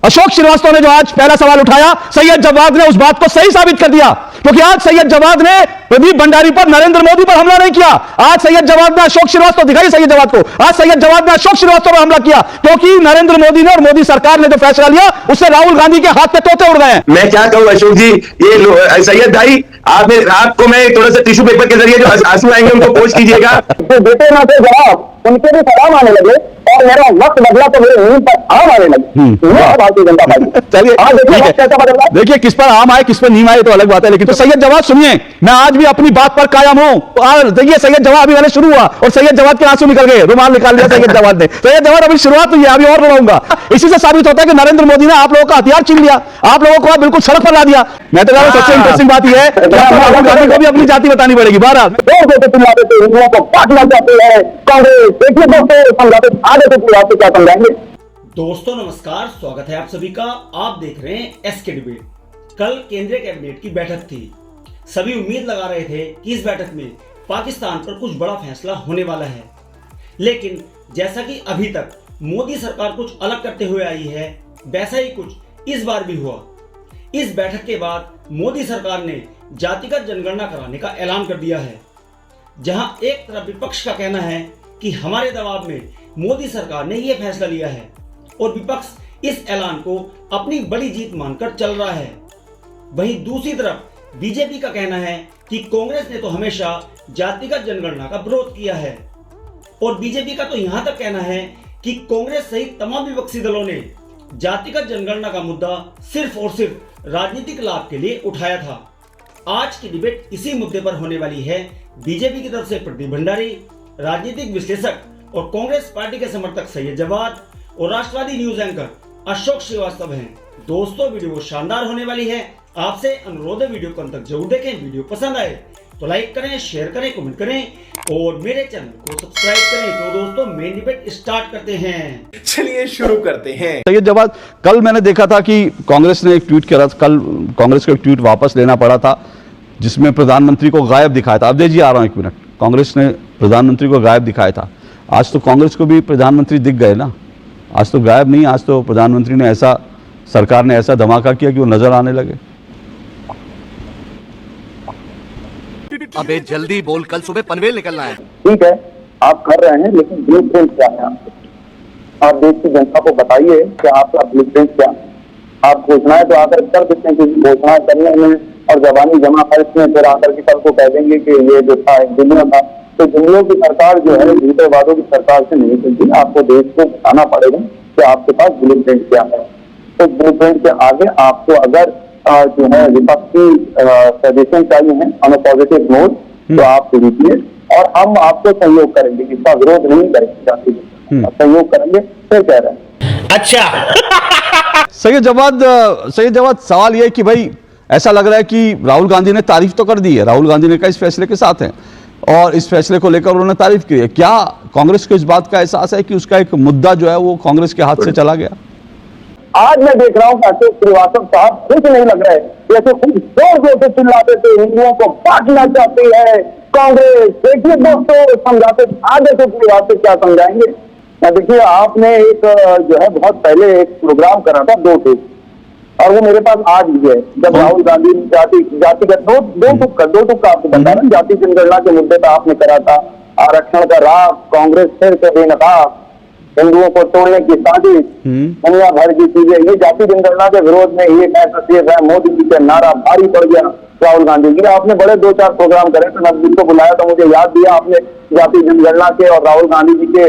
अशोक श्रीवास्तव ने जो आज पहला सवाल उठाया, सैयद जवाद ने उस बात को सही साबित कर दिया, क्योंकि आज सैयद जवाद ने प्रदीप भंडारी पर, नरेंद्र मोदी पर हमला नहीं किया। आज सैयद जवाद ने अशोक श्रीवास्तव, दिखाइए सैयद जवाद को, आज सैयद जवाद ने अशोक श्रीवास्तव पर हमला किया, क्योंकि नरेंद्र मोदी ने और मोदी सरकार ने जो फैसला लिया उससे राहुल गांधी के हाथ पे तोते उड़ गए हैं। मैं क्या कहूं अशोक जी, ये सैयद भाई आपको मैं थोड़ा सा टिश्यू पेपर के जरिए जो आंसू आएंगे उनको पोस्ट कीजिएगा। बेटे ना तो जवाब उनके भी सलाम आने लगे और मेरा वक्त बदला तो मेरे नींद पर आम आने लगे। भारतीय जनता पार्टी चलिए देखिए किस पर आम आए किस पर नीम आए तो अलग बात है, लेकिन तो सैयद जवाद सुनिए, मैं आज भी अपनी बात पर कायम हूं। और देखिए सैयद जवाद अभी मैंने शुरू हुआ और सैयद जवाद के आंसू निकल गए, रुमाल निकाल लिया सैयद जवाद ने। सैयद जवाद अभी शुरुआत हुई है, अभी और बढ़ाऊंगा। इसी से साबित होता है कि नरेंद्र मोदी ने आप लोगों का हथियार छीन लिया, आप लोगों को बिल्कुल सड़क पर ला दिया। मैं तो सबसे इंटरेस्टिंग बात यह है कि राहुल गांधी को भी अपनी जाति बतानी पड़ेगी। बहरहाल दोस्तों नमस्कार, स्वागत है आप सभी का। आप देख रहे हैं एसके डिबेट। कल केंद्रीय कैबिनेट की बैठक थी। सभी उम्मीद लगा रहे थे कि इस बैठक में पाकिस्तान पर कुछ बड़ा फैसला होने वाला है, लेकिन जैसा कि अभी तक मोदी सरकार कुछ अलग करते हुए आई है, वैसा ही कुछ इस बार भी हुआ। इस बैठक के बाद मोदी सरकार ने जातिगत जनगणना कराने का ऐलान कर दिया है, जहां एक तरफ विपक्ष का कहना है कि हमारे दबाव में मोदी सरकार ने यह फैसला लिया है और विपक्ष इस ऐलान को अपनी बड़ी जीत मानकर चल रहा है। वहीं दूसरी तरफ बीजेपी का कहना है कि कांग्रेस ने तो हमेशा जातिगत जनगणना का विरोध किया है और बीजेपी का तो यहां तक कहना है कि कांग्रेस सहित तमाम विपक्षी दलों ने जातिगत जनगणना का मुद्दा सिर्फ और सिर्फ राजनीतिक लाभ के लिए उठाया था। आज की डिबेट इसी मुद्दे पर होने वाली है। बीजेपी की तरफ से प्रदीप भंडारी, राजनीतिक विश्लेषक और कांग्रेस पार्टी के समर्थक सैयद जवाद और राष्ट्रवादी न्यूज एंकर अशोक श्रीवास्तव हैं। दोस्तों वीडियो शानदार होने वाली है। आपसे अनुरोध है वीडियो को अंत तक जरूर देखें। वीडियो पसंद आए तो लाइक करें, शेयर करें, कमेंट करें और मेरे चैनल को सब्सक्राइब करें। तो दोस्तों मेन डिबेट स्टार्ट करते हैं। चलिए शुरू करते हैं। सैयद जवाद, कल मैंने देखा था कि कांग्रेस ने एक ट्वीट किया था, कल कांग्रेस को एक ट्वीट वापस लेना पड़ा था जिसमें प्रधानमंत्री को गायब दिखाया था। अवधेश जी आ रहा हूं एक मिनट। कांग्रेस ने प्रधानमंत्री को गायब दिखाया था। आज तो कांग्रेस को भी प्रधानमंत्री दिख गए ना, आज तो गायब नहीं, आज तो प्रधानमंत्री ने ऐसा, सरकार ने ऐसा धमाका किया कि वो नजर आने लगे। अबे जल्दी बोल, कल सुबह पनवेल निकलना है। ठीक है, आप कर रहे हैं, लेकिन ब्लू प्रिंट क्या है आपको? आप देश की जनता को बताइए कि आपका ब्लू प्रिंट क्या। आप घोषणाएं तो आकर कर देते हैं, क्योंकि घोषणा करने में और जबानी जमा खर्च में फिर आकर के कल को कह देंगे कि ये जो था एक जुमला था। तो जुमलों की सरकार जो है झूठेवादों की सरकार से नहीं चलती। आपको देश को बताना पड़ेगा कि आपके पास ब्लू प्रिंट क्या है। तो ब्लू प्रिंट के आगे आपको अगर जो है विपक्षी सजेशन चाहिए है ऑन पॉजिटिव नोट, तो आप लीजिए और हम आपको सहयोग करेंगे। इसका विरोध नहीं करेंगे, जाति सहयोग करेंगे। फिर कह रहे हैं अच्छा सैयद जवाद, सवाल यह है कि भाई ऐसा लग रहा है कि राहुल गांधी ने तारीफ तो कर दी है, राहुल गांधी ने कहा इस फैसले के साथ हैं और इस फैसले को लेकर उन्होंने तारीफ की है। क्या कांग्रेस को इस बात का एहसास है कि उसका एक मुद्दा जो है वो कांग्रेस के हाथ से चला गया? आज मैं देख रहा हूँ अशोक श्रीवास्तव साहब कुछ नहीं लग रहे, जैसे खूब जोर जोर से चिल्लाते थे हिंदुओं को बांटना चाहती है कांग्रेस। देखिए दोस्तों, समझाते आगे तो श्रीवास्तव क्या समझाएंगे। देखिए, आपने एक जो है बहुत पहले एक प्रोग्राम करा था 2 टूक, और वो मेरे पास आज भी है। जब राहुल गांधी जातिगत दो टूक का आपको बता रहा, जाति जनगणना के मुद्दे पर आपने करा था। आरक्षण का राग, कांग्रेस फिर से बेनकाब, हिंदुओं को तोड़ने की साजिश, दुनिया भर की चीजें, ये जाति जनगणना के विरोध में ये है। मोदी जी का नारा भारी पड़ गया राहुल गांधी जी। आपने बड़े 2-4 प्रोग्राम करे थे, नजदीक को बुलाया तो मुझे याद दिया आपने जाति जनगणना के और राहुल गांधी जी के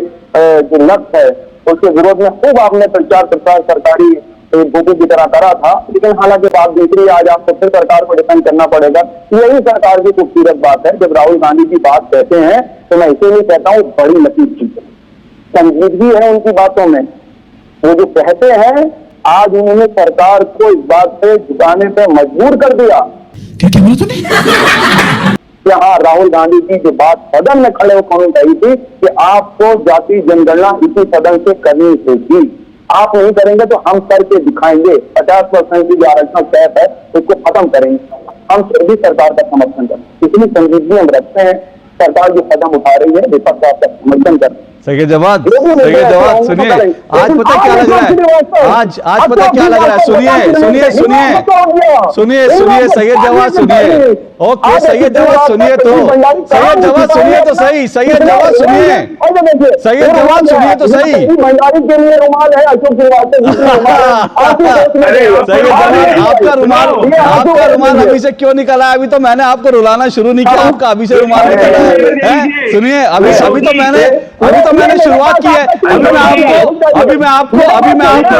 जो लक्ष्य है उसके विरोध में खूब आपने प्रचार प्रसार सरकारी भूखी की तरह करा था। लेकिन हालांकि बात दूसरी, आज आपको फिर सरकार को डिफेंड करना पड़ेगा। यही सरकार की खूबसूरत बात है, जब राहुल गांधी की बात कहते हैं तो मैं इसीलिए कहता हूँ बड़ी लतीफ चीज है, संजीदगी है उनकी बातों में। वो जो कहते हैं, आज उन्होंने सरकार को इस बात पे झुकाने पे मजबूर कर दिया। हाँ, राहुल गांधी की जो बात सदन में खड़े होकर कही थी कि आपको जाति जनगणना इसी सदन से करनी होगी, आप नहीं करेंगे तो हम करके दिखाएंगे। 50% की जो आरक्षण कैप है उसको खत्म करेंगे। हम फिर भी सरकार का समर्थन करें, इतनी संजीदगी हम रखते हैं। सरकार जो कदम उठा रही है, विपक्ष आपका समर्थन कर सही जवाब सुनिए। आज पता क्या लग रहा है, आज पता क्या लग रहा है, सुनिए सैयद जवाद सुनिए। ओके सैयद जवाद सुनिए, तो सैयद जवाद सुनिए तो सही, सैयद जवाद सुनिए, सैयद जवाद सुनिए तो सही। भंडारी के लिए रुमाल है अशोक सैयद जवाद आपका रुमाल अभी से क्यों निकला है? अभी तो मैंने आपको रुलाना शुरू नहीं किया, आपका अभी से रुमाल निकला है। सुनिए अभी तो मैंने शुरुआत की है। अभी मैं आपको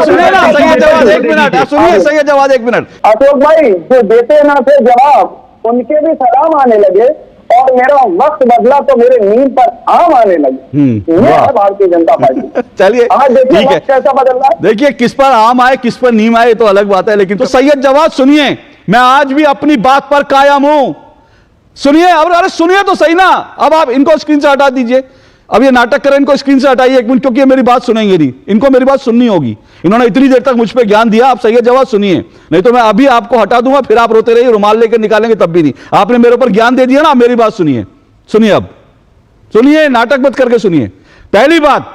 सुनिए ना सैयद जवाद, एक मिनट सुनिए सैयद जवाद, एक मिनट। अशोक भाई जो देते ना थे जवाब, उनके भी सलाम आने लगे और मेरा वक्त बदला तो मेरे नींद पर आम आने लगे। ये है भारतीय जनता पार्टी। चलिए ठीक है, कैसा बदल रहा है? देखिए किस पर आम आए किस पर नीम आए तो अलग बात है, लेकिन तो सैयद जवाद सुनिए, मैं आज भी अपनी बात पर कायम हूं। सुनिए, अरे सुनिए तो सही ना। अब आप इनको स्क्रीन से हटा दीजिए, अब ये नाटक करें, इनको स्क्रीन से हटाइए एक मिनट, क्योंकि ये मेरी बात सुनेंगे नहीं, इनको मेरी बात सुननी होगी। इन्होंने इतनी देर तक मुझ पे ज्ञान दिया, आप सैयद जवाद सुनिए, नहीं तो मैं अभी आपको हटा दूंगा, फिर आप रोते रहिए, रुमाल लेकर निकालेंगे तब भी नहीं। आपने मेरे ऊपर ज्ञान दे दिया ना, मेरी बात सुनिए। अब सुनिए, नाटक मत करके सुनिए। पहली बात,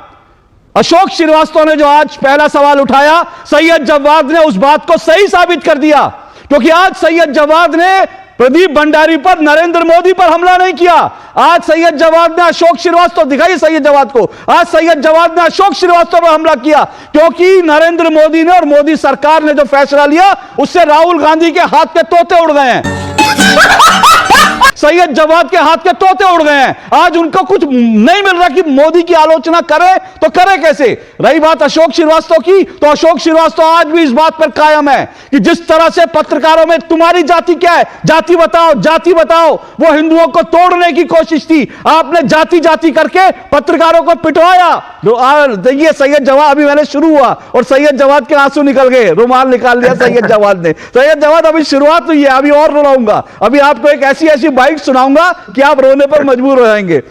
अशोक श्रीवास्तव ने जो आज पहला सवाल उठाया, सैयद जवाद ने उस बात को सही साबित कर दिया, क्योंकि आज सैयद जवाद ने प्रदीप भंडारी पर, नरेंद्र मोदी पर हमला नहीं किया। आज सैयद जवाद ने अशोक श्रीवास्तव, दिखाइए सैयद जवाद को, आज सैयद जवाद ने अशोक श्रीवास्तव पर हमला किया, क्योंकि नरेंद्र मोदी ने और मोदी सरकार ने जो फैसला लिया, उससे राहुल गांधी के हाथ के तोते उड़ गए हैं। सैयद जवाद के हाथ के तोते उड़ गए हैं। आज उनको कुछ नहीं मिल रहा कि मोदी की आलोचना करे तो करे कैसे। रही बात अशोक श्रीवास्तव की, तो अशोक श्रीवास्तव आज भी इस बात पर कायम है कि जिस तरह से पत्रकारों में तुम्हारी जाति क्या है, जाति बताओ, वो हिंदुओं को तोड़ने की कोशिश थी। आपने जाति जाति करके पत्रकारों को पिटवाया। देखिए सैयद जवाद, अभी मैंने शुरू हुआ और सैयद जवाद के आंसू निकल गए, रुमाल निकाल लिया सैयद जवाद ने। सैयद जवाद अभी शुरुआत हुई है, अभी और रुलाऊंगा, अभी आपको एक ऐसी बाइट सुनाऊंगा कि आप रोने पर मजबूर हो जाएंगे।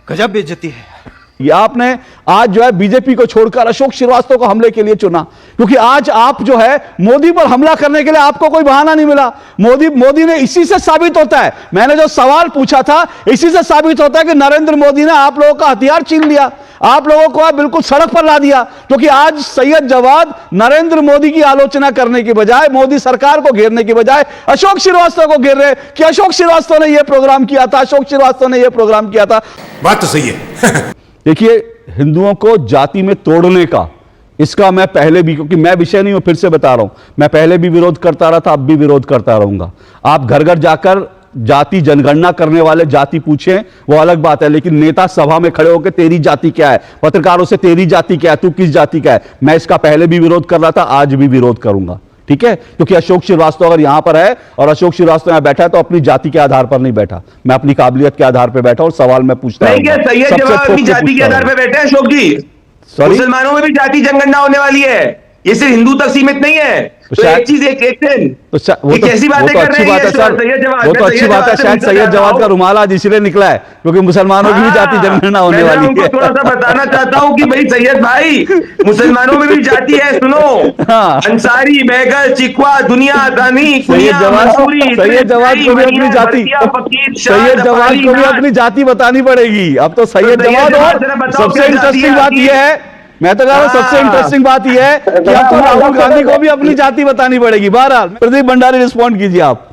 गजब बेइज्जती है। ये आपने आज जो है बीजेपी को छोड़कर अशोक श्रीवास्तव को हमले के लिए चुना, क्योंकि आज आप जो है मोदी पर हमला करने के लिए आपको कोई बहाना नहीं मिला। मोदी ने, इसी से साबित होता है, मैंने जो सवाल पूछा था इसी से साबित होता है कि नरेंद्र मोदी ने आप लोगों का हथियार छीन लिया, आप लोगों को बिल्कुल सड़क पर ला दिया। क्योंकि आज सैयद जवाद नरेंद्र मोदी की आलोचना करने की बजाय, मोदी सरकार को घेरने की बजाय अशोक श्रीवास्तव को घेर रहे कि अशोक श्रीवास्तव ने यह प्रोग्राम किया था, अशोक श्रीवास्तव ने यह प्रोग्राम किया था। बात तो सही है। देखिए, हिंदुओं को जाति में तोड़ने का, इसका मैं पहले भी, क्योंकि मैं विषय नहीं हूं, फिर से बता रहा हूं, मैं पहले भी विरोध करता रहा था, अब भी विरोध करता रहूंगा। आप घर घर जाकर जाति जनगणना करने वाले जाति पूछें, वो अलग बात है, लेकिन नेता सभा में खड़े होकर तेरी जाति क्या है, पत्रकारों से तेरी जाति क्या है, तू किस जाति का है, मैं इसका पहले भी विरोध कर रहा था, आज भी विरोध करूंगा। ठीक है, क्योंकि अशोक श्रीवास्तव अगर यहां पर है और अशोक श्रीवास्तव यहां बैठा है तो अपनी जाति के आधार पर नहीं बैठा, मैं अपनी काबिलियत के आधार पर बैठा और सवाल मैं पूछता हूं। सैयद जवाद अपनी जाति के आधार पर बैठे हैं अशोक जी। मुसलमानों में भी जाति जनगणना होने वाली है, ये सिर्फ हिंदू तक सीमित नहीं है। तो एक चीज एक कैसी बातें कर रहे हैं सर, वो तो अच्छी बात है। शायद सैयद जवाद का रुमाल आज इसलिए निकला है क्योंकि मुसलमानों की भी जाति जनगणना होने वाली है। थोड़ा सा बताना चाहता हूँ कि भाई सैयद भाई, मुसलमानों में भी जाति है, सुनो। अंसारी, बैगर, चिकवा, दुनिया दानी, सैयद जवाद को भी अपनी जाति, सैयद जवाद को भी अपनी जाति बतानी पड़ेगी अब तो सैयद जवाद। और सबसे इंटरेस्टिंग बात यह है, मैं तो कह रहा हूं सबसे इंटरेस्टिंग बात यह है कि अब तो राहुल गांधी को भी अपनी जाति बतानी पड़ेगी। बहरहाल प्रदीप भंडारी रिस्पॉन्ड कीजिए आप।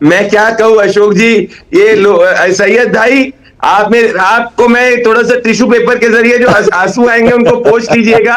मैं क्या कहूं अशोक जी, ये सैयद भाई, आपको मैं थोड़ा सा टिश्यू पेपर के जरिए जो आंसू आएंगे उनको पोंछ कीजिएगा,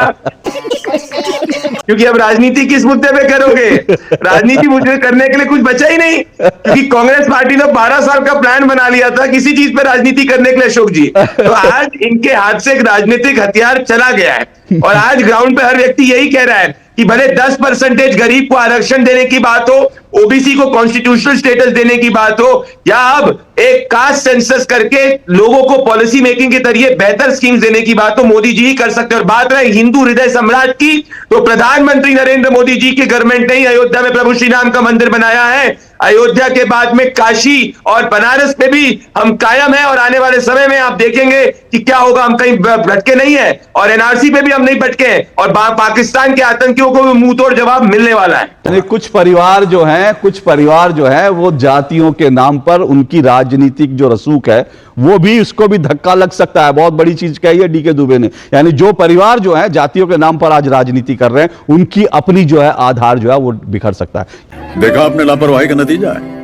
क्योंकि अब राजनीति किस मुद्दे पे करोगे? राजनीति मुझे करने के लिए कुछ बचा ही नहीं, क्योंकि कांग्रेस पार्टी ने 12 साल का प्लान बना लिया था किसी चीज पे राजनीति करने के लिए अशोक जी। तो आज इनके हाथ से एक राजनीतिक हथियार चला गया है और आज ग्राउंड पे हर व्यक्ति यही कह रहा है कि भले 10% गरीब को आरक्षण देने की बात हो, ओबीसी को कॉन्स्टिट्यूशनल स्टेटस देने की बात हो, या अब एक कास्ट सेंसस करके लोगों को पॉलिसी मेकिंग के जरिए बेहतर स्कीम्स देने की बात हो, मोदी जी ही कर सकते हैं। और बात रहे हिंदू हृदय सम्राट की, तो प्रधानमंत्री नरेंद्र मोदी जी की गवर्नमेंट ने ही अयोध्या में प्रभु श्री राम का मंदिर बनाया है। अयोध्या के बाद में काशी और बनारस पे भी हम कायम है और आने वाले समय में आप देखेंगे कि क्या होगा, हम कहीं भटके नहीं है, और एनआरसी पे भी हम नहीं भटके हैं, और पाकिस्तान के आतंकियों को भी मुंह तोड़ जवाब मिलने वाला है। यानी कुछ परिवार जो है वो जातियों के नाम पर उनकी राजनीतिक जो रसूख है वो भी, उसको भी धक्का लग सकता है। बहुत बड़ी चीज कही है डीके दुबे ने, यानी जो परिवार जो है जातियों के नाम पर आज राजनीति कर रहे हैं उनकी अपनी जो है आधार जो है वो बिखर सकता है। देखा आपने लापरवाही का नतीजा है।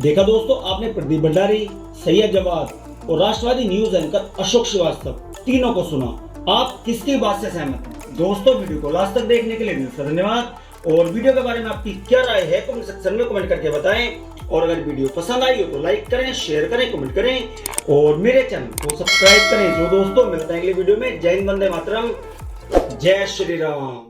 देखा दोस्तों आपने, प्रदीप भंडारी, सैयद जवाद और राष्ट्रवादी न्यूज एंकर अशोक श्रीवास्तव तीनों को सुना। आप किसकी बात से सहमत हैं? दोस्तों वीडियो को लास्ट तक देखने के लिए धन्यवाद। और वीडियो के बारे में आपकी क्या राय है कमेंट सेक्शन में कमेंट करके बताएं। और अगर वीडियो पसंद आई हो तो लाइक करें, शेयर करें, कमेंट करें और मेरे चैनल को सब्सक्राइब करें। जो दोस्तों मिलते हैं अगले वीडियो में। जय हिंद, वंदे मातरम, जय श्री राम।